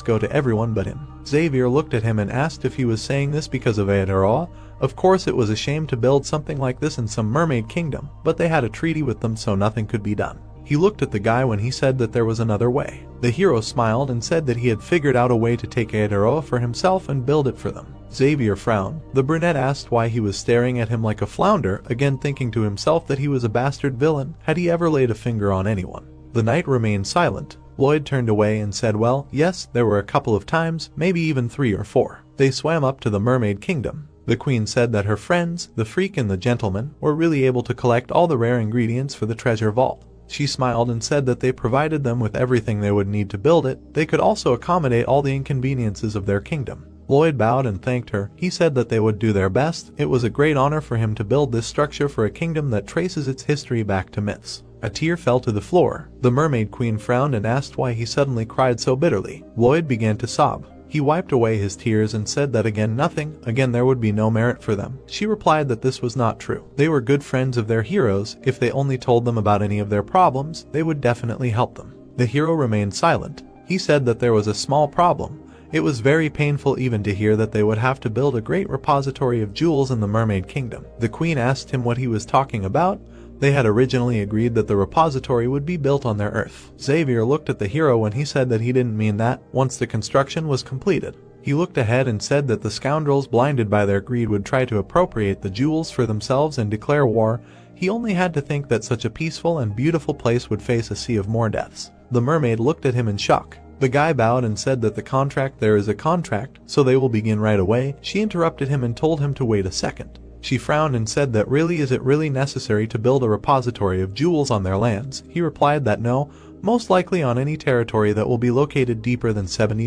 go to everyone but him. Xavier looked at him and asked if he was saying this because of Aotearoa. Of course it was a shame to build something like this in some mermaid kingdom, but they had a treaty with them so nothing could be done. He looked at the guy when he said that there was another way. The hero smiled and said that he had figured out a way to take Aotearoa for himself and build it for them. Xavier frowned. The brunette asked why he was staring at him like a flounder, again thinking to himself that he was a bastard villain. Had he ever laid a finger on anyone? The knight remained silent. Lloyd turned away and said, well, yes, there were a couple of times, maybe even 3 or 4. They swam up to the mermaid kingdom. The queen said that her friends, the freak and the gentleman, were really able to collect all the rare ingredients for the treasure vault. She smiled and said that they provided them with everything they would need to build it. They could also accommodate all the inconveniences of their kingdom. Lloyd bowed and thanked her. He said that they would do their best. It was a great honor for him to build this structure for a kingdom that traces its history back to myths. A tear fell to the floor. The mermaid queen frowned and asked why he suddenly cried so bitterly. Lloyd began to sob. He wiped away his tears and said that again there would be no merit for them. She replied that this was not true. They were good friends of their heroes. If they only told them about any of their problems, they would definitely help them. The hero remained silent. He said that there was a small problem. It was very painful even to hear that they would have to build a great repository of jewels in the mermaid kingdom. The queen asked him what he was talking about. They had originally agreed that the repository would be built on their Earth. Xavier looked at the hero when he said that he didn't mean that. Once the construction was completed, he looked ahead and said that the scoundrels blinded by their greed would try to appropriate the jewels for themselves and declare war. He only had to think that such a peaceful and beautiful place would face a sea of more deaths. The mermaid looked at him in shock. The guy bowed and said that there is a contract, so they will begin right away. She interrupted him and told him to wait a second. She frowned and said that is it really necessary to build a repository of jewels on their lands? He replied that no, most likely on any territory that will be located deeper than 70